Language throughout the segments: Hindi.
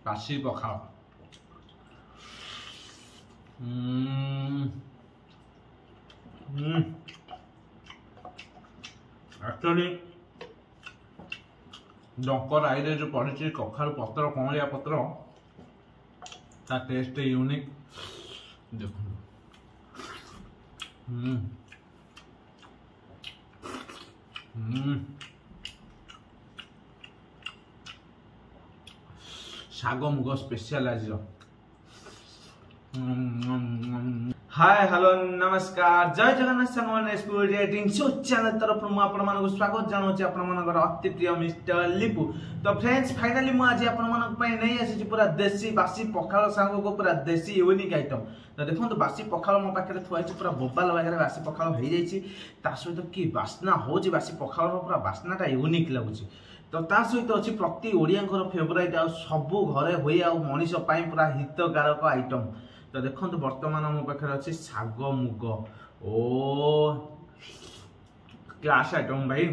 ବାସି ପଖାଳ। ଆକ୍ଚୁଆଲି ଡଙ୍କ ରାଇରେ ଯେଉଁ ପଡ଼ିଛି କଖାରୁ ପତ୍ର, କଅଁଳିଆ ପତ୍ର, ତା ଟେଷ୍ଟ ୟୁନିକ୍। ଦେଖନ୍ତୁ ଶାଗ ମୁଗ ସ୍ପେଶିଆଲ ଆଜିର। हाय हेलो नमस्कार जय जगन्नाथ सांगने स्कूल चैनल तरफ मु आपण मानक स्वागत जानाऊँ आपण मानकर अति प्रिय मिस्टर लिपू। तो फ्रेंड्स फाइनली मु आज आपण मानक नहीं आसी पूरा देसी बासी पखाल सांग को पूरा देसी यूनिक आइटम। तो देखो बासी पखाल मो पाखे थुआ पूरा बोबाल वगैरह बासी पखाल हो जाइए ता सहित कि बास्ना हो बासी पखाल पूरा बास्नाटा यूनिक लगुच। तो ता सहित अच्छी प्रति ओडिया फेवरेट आ सबू घरे हुए आ मनीष पूरा हितकारक आइटम। तो देखो बर्तमान मो पाखे अच्छी शाग मुग ओ क्लास आइटम भाई।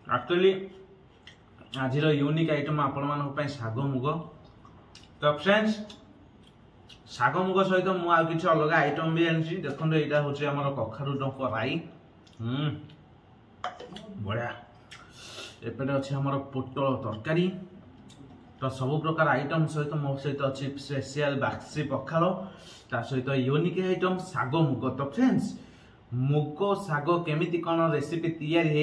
एक्चुअली आज यूनिक आइटम आपण मान शाग मुग। तो फ्रेंड्स शाग मुग सहित मुझे अलग आइटम भी आनी। देखो यहाँ हूँ आम कखारू डंक राई बढ़िया। एपटे अच्छे आम पोटल तरकारी। तो सब प्रकार आइटम सहित मो सहित अच्छी स्पेशल बासी पखाल ता सहित यूनिक आइटम शाग मुग। तो फ्रेंड्स मुग शाग केमिति कौन रेसिपी तैयारी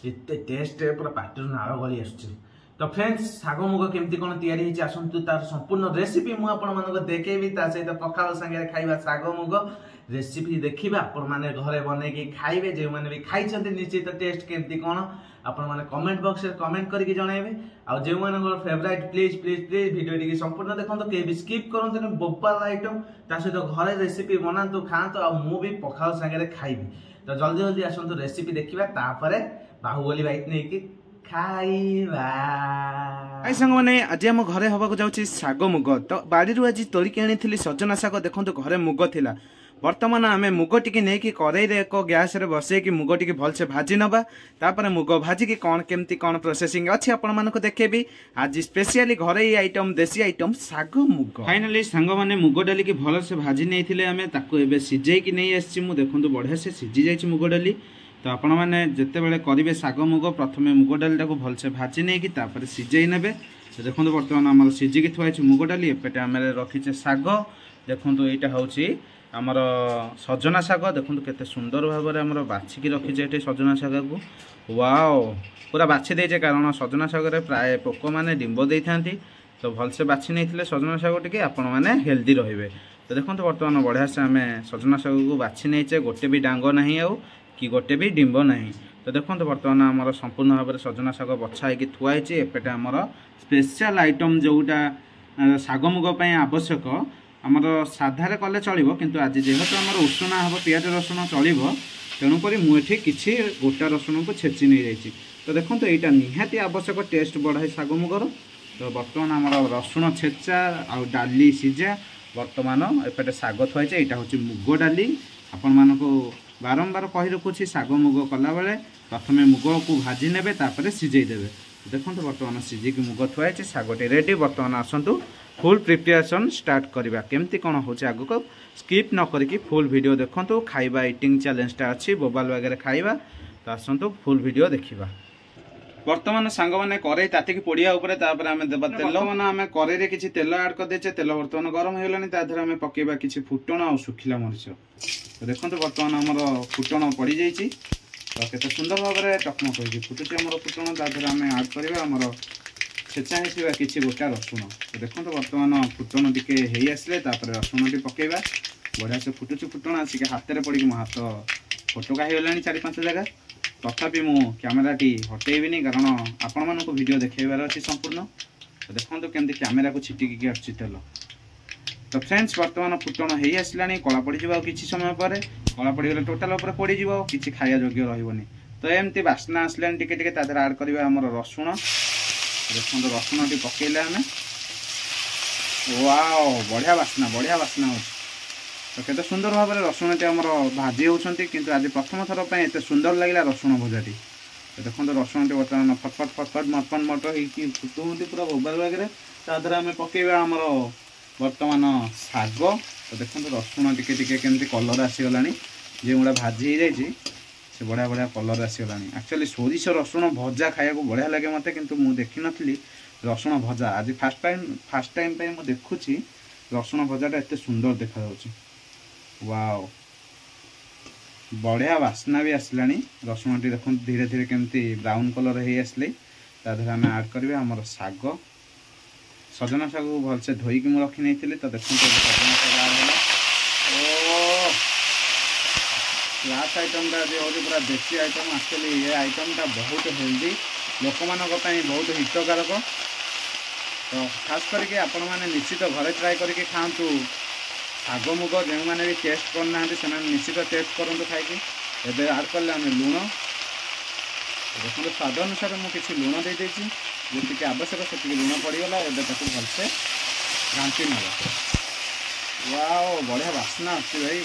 एते टेस्ट पूरा पाटर नाल गली आसुची। तो फ्रेंड्स शाग मुग केमिति कौन तैयारी आसतु तार संपूर्ण रेसिपी मु आपण मानक देखेबी। ता सहित पखाल संगे खाइबा शाग मुग रेसिपी देखिबा आपण माने घरे बनेकी खाइबे। जे माने भी खाइछन्ते निश्चित टेस्ट केमिति कौन आपण माने कमेंट बॉक्स में कमेंट करके जणाइबे। आ जे मानकर favourite please please please video T संपूर्ण देखंतो के भी स्किप करंतु बोपाल आइटम ता सहित घरे रेसिपी बनांतु खांतु आ मु भी पखाल संगे खाइबी। तो जल्दी जल्दी आसंतु रेसिपी देखिबा तापरे बाहुबली बाइट नै कि खाइबा। आई संग माने आज हम घरे हवा को जाउची शाग मुग। तो बाड़ी रु आज तोली के आनी सजना शाग देखंतो घरे मुग थिला। वर्तमान आम मुग टी नहीं कड़ई एक गैस रे बसई कि मुग टी भलसे भाजी नवा तापर मुग भाजी की कौन केमती कौन प्रोसेसिंग अच्छी आपण मानक देखेबी। आज स्पेशली घरे आइटम देसी आइटम शाग मुग। फाइनली सांग माने मुग डाली की भलसे भाजी नहीं थिले आमे ताको एबे सिझे कि नहीं आसी मु देखंतु बढ़िया से सिझी जाई मुग डाली। तो आपण माने जत्ते बेले करिवे शाग मुग प्रथमे मुग डाली ताको भलसे भाजी नहीं कि तापर सिझेई नेबे। तो देखंतु वर्तमान हमर सिझी की थुआइछ मुग डाली एपेटे आमे रखिचे शाग। देखंतु एटा होउची आमर सजना शाग। देखो केते सुंदर भाव में आमर बाछिकी रखीचे ये सजना शाग को। वाओ पूरा बाछि देचे कारण सजना शाग प्राय पोक मैंने डिंब दे था। तो भलसे बाछि नहीं सजना शाग टी आपण मैंने हेल्दी रे। तो देखो बर्तमान बढ़िया से आम सजना शाग को बाछि नहींचे गोटे भी डांग नहीं आउ कि गोटे भी डिंब नहीं। तो देखो बर्तमान आमर संपूर्ण भाव में सजना शाग बछा होगी थुआई। एपटे आमर स्पेशल आइटम जोटा शाग मुग आवश्यक आमर साधारे कले चलो किंतु आज जेहेतु आमर उषुना हम पियाज रसुण चलो तेणुक मुझे किसी गोटा रसुण को छेची नहीं जाइए। तो देखो यहाँ निहाती आवश्यक टेस्ट बढ़ाए शाग मुगर। तो बर्तमान आमर रसुण छेचा आ डाली सिझा बर्तमान एपटे शाग थुआई। यहाँ हूँ मुग डाली आपण मानक बारंबार कही रखुच्छी शाग मुग कला बेले प्रथमे मुग को भाजी नेबे तापर सिझे देवे। देखो बर्तमान सिझिक मुग थुआई शागटी रेडी। बर्तमान आसतु फुल प्रिपरेशन स्टार्ट करवा केमती कौन हो आग को स्किप न करी फुल वीडियो देखो। खाइबा इटिंग चैलेंजटा अच्छी बोबाल वगैरह खाइबा। तो आसतु फुल वीडियो देखा। बर्तमान सांग मैंने कड़ई तातिकी पोड़िया उपरे तापर आमे देबा तेल। बर्तमान आमे कड़ई रे किछि तेल ऐड कर देचे। तेल बर्तमान गरम हो गलानी ता धरे आमे पकेबा किछि फुटण आ सुखिला मरिच। तो देखंतु बर्तमान हमर फुटण पड़ी जाइछि। तो केते सुंदर भाव में टकमक होइछि फुटुछि हमर फुटण। ता धरे आमे ऐड करबा हमर छेचा हिसबा किछि गोटा रसुण। तो देखंतु बर्तमान फुटण टिके हेई आसले तापर रसुण टी पकेबा बढ़िया से फुटुछि फुटण आसिक हाथ रे पड़ी मो हाथ फोटका हो गलानी 4-5 जगह। तथापि मु कैमेरा टी हटेबी कारण आपण मानक वीडियो देखेबार अछि संपूर्ण। तो देखंतु केमती कैमेरा को छिटिकी आछि तेल। तो फ्रेंड्स बर्तमान फुटण हेई आसलानी कला पड़ जाव किछि समय पर कला पड़गले टोटाल ऊपर पड़ जाव किछि खाया योग्य रहइबनी। तो एमती बास्ना आसलानी टिके टिके ता धरे ऐड करबा हमर रसुण। देखो रसुण टी पकेले आमे वाओ बढ़िया बास्ना हो। तो केते सुंदर भाव में रसुण टी हमर भाजी होउछंती किंतु आज प्रथम थर पे एते सुंदर लागिला रसुण भजाटी। देखो रसुण टे बर्तमान फटफट फटफट मटपट मटर हो फुटुंट पूरा बोबाल बागे तादर आम पकेबा आमर बर्तमान शाग। तो देखो रसुण टिके टिके केमती कलर आसीगला जो गुड़ा भाजी हो जाए से बढ़िया बढ़िया कलर आसीगला। एक्चुअली सोरिष रसुण भजा खाया बढ़िया लगे मत कि मुझे देखी नी रसुण भजा आज फास्ट टाइम पे मुझे देखुची रसुण भजाटा एत सुंदर देखा वाओ बढ़िया बास्ना भी आसला। रसुण टी देखो धीरे धीरे केमती ब्राउन कलर हो आसले तादेह आम आड करवा आमर शाग सजना शाग भलसे धोईक मुझे रखी नहीं तो देखो सजना शाग आडला। ओ लास्ट आइटमटा जो हूँ पूरा देसी आइटम एक्चुअली ये आइटमटा बहुत हेल्दी लोक मान बहुत हितकारक। तो खास करके आपण मैंने निश्चित घरे ट्राए करके खातु शाग मुग जो मैंने भी टेस्ट करना से निश्चित टेस्ट करूँ खाई एवं आड कले आम लुण देखो स्वाद अनुसार मुझे किसी लुण दे देती जी आवश्यक से लुण पड़गला एवं भलसे घाटी ना वाओ बढ़िया बास्ना अच्छी भाई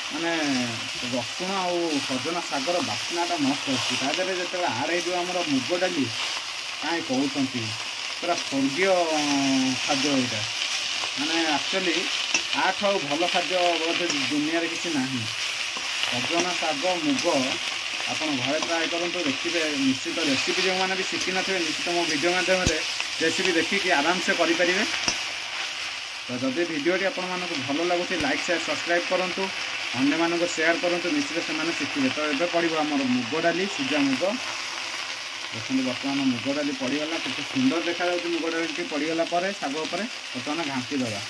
माने रसुण आ सजना शागर बास्नाटा मस्त अच्छे जो आड़ हो मुग डाली कहीं कहते पूरा स्वर्गीय खाद्य यहाँ माने एक्चुअली आठ भल खाद्य बोधे दुनिया किसी ना सजना शाग मुग आप घरे ट्राए करूँ देखिए निश्चित रेसिपी जो मैंने भी शिखी थे निश्चित मो वीडियो माध्यम रेसिपी देखिए आराम से करें। तो जदि भिडियोटी आपको भल लगुच लाइक शेयर सब्सक्राइब करूँ अन्य मानक शेयर करूँ निश्चित से शिखे। तो ये पड़ो आम मुग डाली सीजा मुग देखते बर्तमान मुग डाली पड़गला के सुंदर देखा मुग डाली पड़गला शाग बर्तमान घाटी दबा।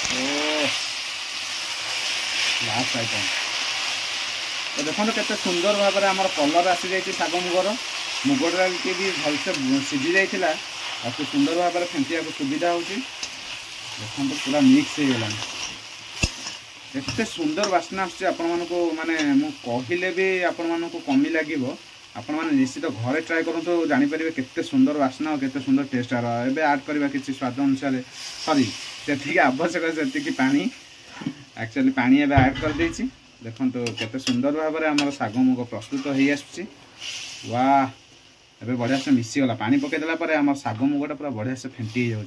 ओ लास्ट आइटम तो देखो केते सुंदर भाव में आम कलर आसी जाइए शाग मुगर मुग डाल के भी भलसे सीझी जाइए अति सुंदर भाव में फेंटिया सुविधा हो देखो पूरा मिक्स हो गला एते सुंदर बास्ना आसको माने कहले भी आपण कमी लगे आपण मैंने निश्चित घरे ट्राए करूँ तो जानीपर केते सुंदर बास्ना और केते सुंदर टेस्ट एवं आड करवा किसी स्वाद अनुसार सॉरी से आवश्यक से पानी एक्चुअली पानी एवं आड कर देछि देखो केते सुंदर भाव में आम शाग मुग प्रस्तुत हो आसुची वाह एबे बढ़िया से मिसीगला पानी पकईदेला आम शाग मुगटा पूरा बढ़िया से फेंटी हो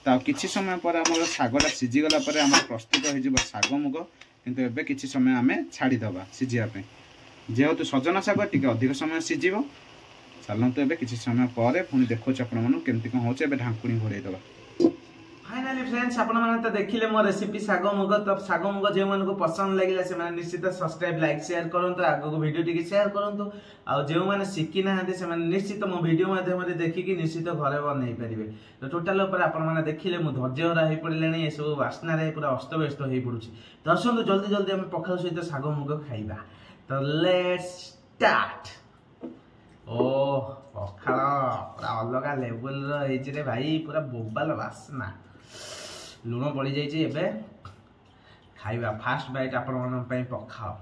तो किसी समय पर आम शागटा सीझीगला आम प्रस्तुत हो शाग मुग किंतु एबे किसी समय आम छाड़ीदबा सीझापी जेहेतु सजना शाग टी अधिक समय सीझ चलतु एबे किसी समय पर पुणी देखो आपमती कौन हो ढांकुणी घोड़ेदबा। फाइनाली फ्रेंड्स आपण माने तो देखिले मो रेसिपी शाग मुग तो शाग मुग जे मन को पसंद लागिला से माने निश्चित सब्सक्राइब लाइक शेयर करंतु आगो को वीडियो टिके शेयर करंतु आ जे माने सिखि ना हते से माने निश्चित मो वीडियो माध्यम रे देखि कि निश्चित घरे बनै परिबे। तो टोटल ऊपर आपण माने देखिले मो धैर्य हरा हे पड़िलेनी ए सब वासना रे पूरा अस्त व्यस्त हे पडुची। दर्शक जल्दी जल्दी हम पखाल सहित शाग मुग खाइबा। तो लेट्स स्टार्ट। ओ पखाल पूरा अलग लेवल रे रे भाई पूरा बोबाल वासना लुण पड़ जाइए खाइबा फास्ट बाइट आपण मन पखाओ।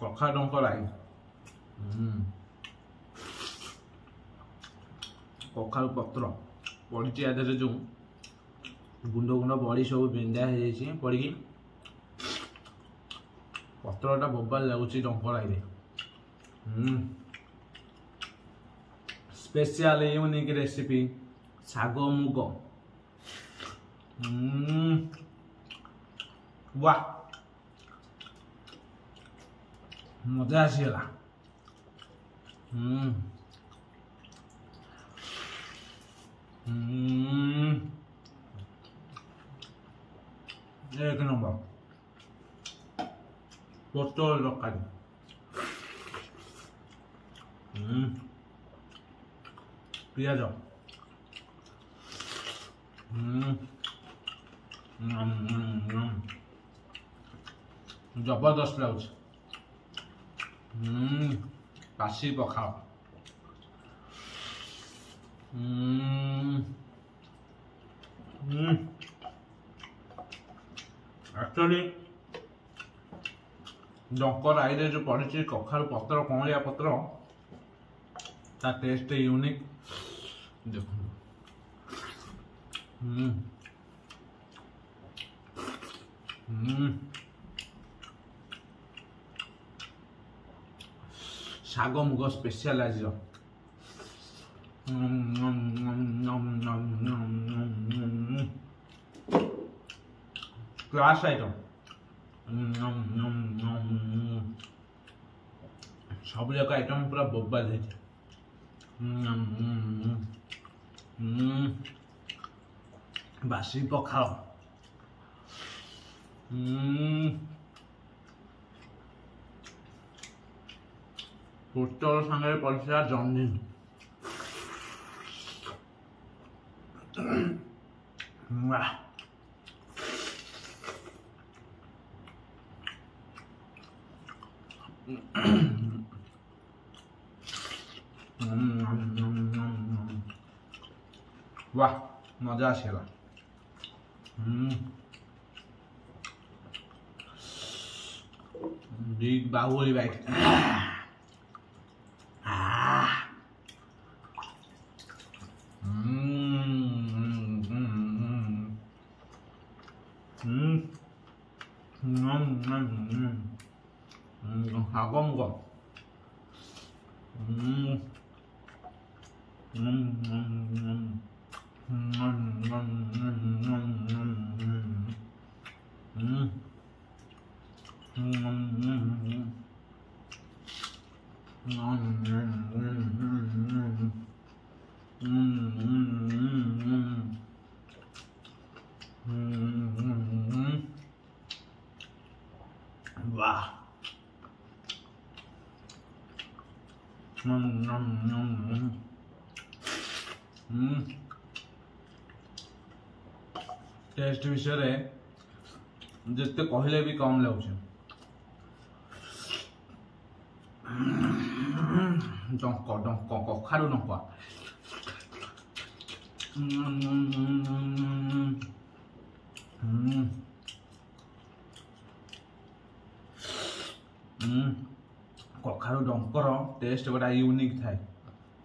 कखा डंक लाई कखार पत्र पड़ी आधे जो गुंड गुंड बड़ी सब बेंदा हो पड़ी पत्रटा बोबाल लगुच डंक लाई स्पेशल यूनिक रेसिपी शाग मुग वाह मजा आसीगला। एक नंबर पटल तरकारी पियाज जबरदस्त लगुच काशी पखाओ एक्चुअली डंकर आई जो पड़ी कखार पत्र कौलिया पत्र ता टेस्ट यूनिक देखो ଶାଗ ମୁଗ ସ୍ପେଶିଆଲ ଆଜିର କ୍ଲାସ୍ ଆଇଟମ୍ ସବୁ ଯାକ ଆଇଟମ୍ ପୁରା ବୋବାଲ ହେଇଛି ବାସି ପଖାଳ ପୋଟଳ ସାଙ୍ଗରେ ପଡ଼ିଥିଲା ଜହ୍ନି वाह मजा आसेगा बिग बाहुबली बाइट ଶାଗ ମୁଗ वाह टेस्ट विषय रे जिते कहले भी कम लगुचे डंक डंक कखारू डंक कखारू डंकर टेस्ट गोटा यूनिक थाए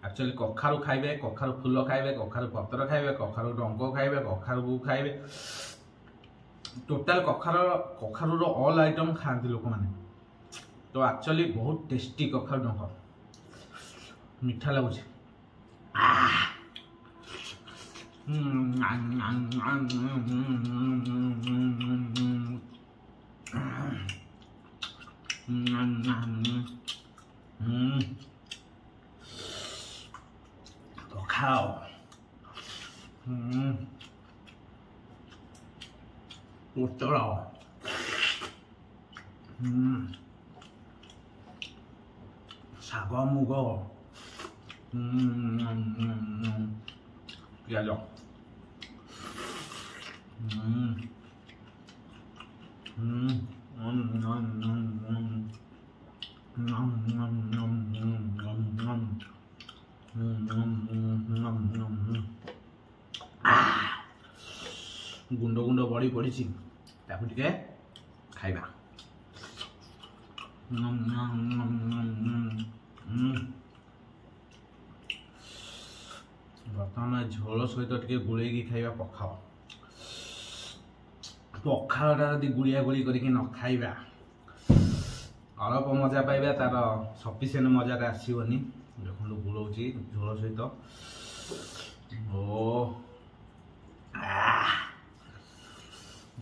एक्चुअली कखारू खाइबे कखारू फूल खाइबे कखारू पत्र खाइबे कखारू डंक खाइबे कखारू खाइबे टोटाल कखारू ऑल आइटम खाती लोक मैंने तो एक्चुअली बहुत टेस्टी कखारू डंक मीठा लगुच पखाओ पोटल ଶାଗ ମୁଗ ପିଆଜ गुंड गुंड बड़ी पड़ी ताकू टिके खाइबा बर्तमान झोल सहित टिके गुड़े खाइबा पखाओ पखाड़ा यदि गुड़िया गुड़ी करके न खाइबा अल्प मजा पाइबा तार सफिसीयंट मजा आसबनी देखो बुलाऊँ झोल सहित ओ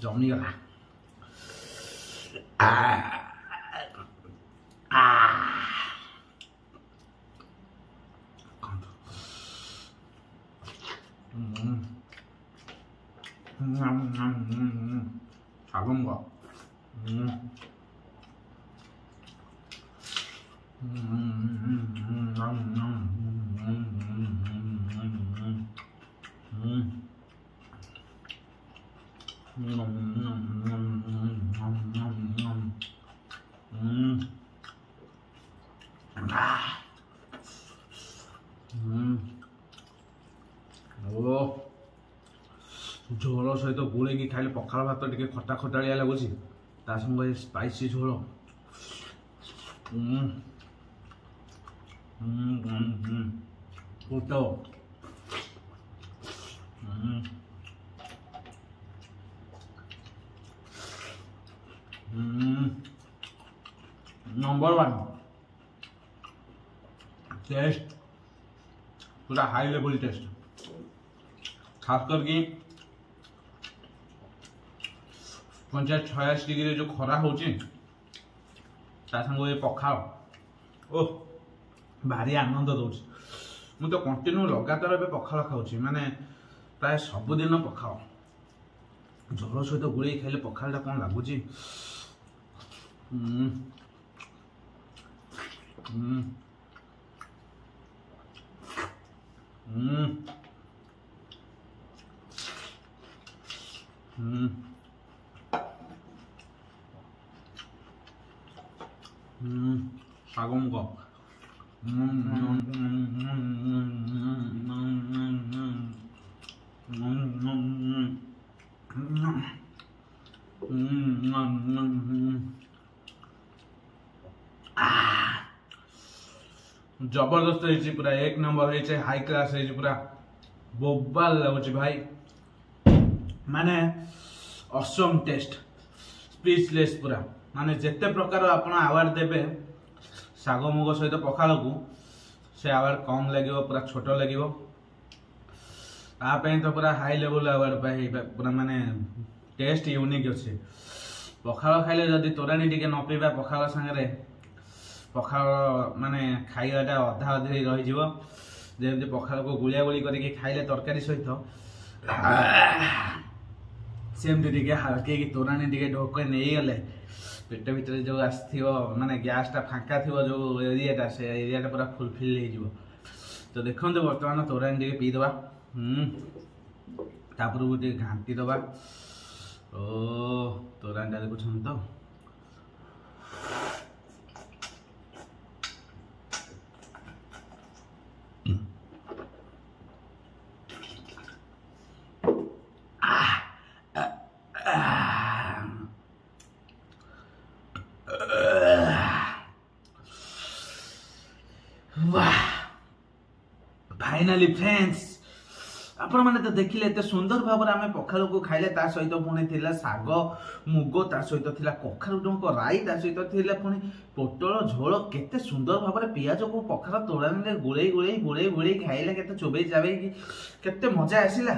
जमीगला ଶାଗ ମୁଗ झोल सहित गोले खाइले पखाल भात टिके खटा खटाड़िया लगुच ता संगे स्पाइसी झोल पोटल नंबर 1 टेस्ट, पूरा हाई लेवल टेस्ट। खास करके 50-56 डिग्री जो खरा होची ता संग ये पखाल ओ भारी आनंद दउछ। मु तो कंटिन्यू लगातार ए पखाल खाउची, माने प्राय सबुदिन पखाल झोल सहित गुड़े खाइले पखालटा कौन लगुची। ଶାଗ ମୁଗ जबरदस्त है, पूरा 1 नंबर है, हाई क्लास है, पूरा बोबाल लगुच भाई, माने असम टेस्ट, स्पीचलेस पूरा। माने जिते प्रकार आप आवार्ड देवे शाग मुग सहित पखाल को से आवार्ड कम लगे, पूरा छोट लगे। तापाई तो पूरा हाई लेवल आवार्ड पाई, पूरा माने टेस्ट यूनिक अच्छे। पखाल खाइले जदि तोराणी टिके न पीबा पखाल संगे, पखाल माने खाइबाटा अधा अधे रही जमी पखाल को गुलिया गुली करके खाइले तरकारी सहित सेमती टिके हल्के तोराणी टिके ढोक नहीं गले पेट भीतर जो आसो माने गैसटा फांका थी जो एरियाटा से एरियाटा पूरा फुलफिल हो। तो देखो बर्तमान तोराणी टिके पीदबा, तापर टे घाटी दबा। ओ तोराणीटा देखुन तो वाह फाइनाली फ्रेंड्स आपण माने तो देखिले एते सुंदर भाव आम पखाल को खाइले, ता सहित पुणी थिला साग मुग, ता सहित थिला कखारु डंक राई, ता सहित थिला पुणी पोटल झोल, केते सुंदर भाव पियाज को पखाल तोराणी गुड़े गुड़े बुड़े बुड़े खाइले केते चोबई चाबई केते मजा आसिला।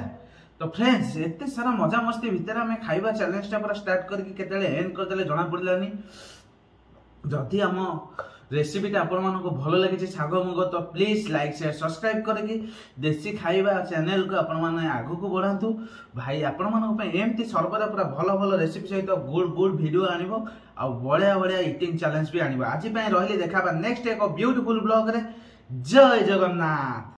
तो फ्रेंड्स एते सारा मजा मस्ती भितर आम खाइबा चैलेंजटा पूरा स्टार्ट करके केते एंड करदेले जना पड़लानी। जदि आम रेसिपीटा आपण मानको भल लगे शाग मुग तो प्लीज लाइक शेयर सब्सक्राइब करके देसी खाइबा चैनल को आपण माने आगु को बढ़ातु भाई। आपण मानको पे एमती सर्वदा पूरा भल भल रेसिपी सहित गुड गुड वीडियो आनिबो आ बढ़िया बढ़िया ईटिंग चैलेंज भी आनिबो। आज पय रहली देखाबा नेक्स्ट एक ब्यूटीफुल ब्लॉग रे। जय जगन्नाथ।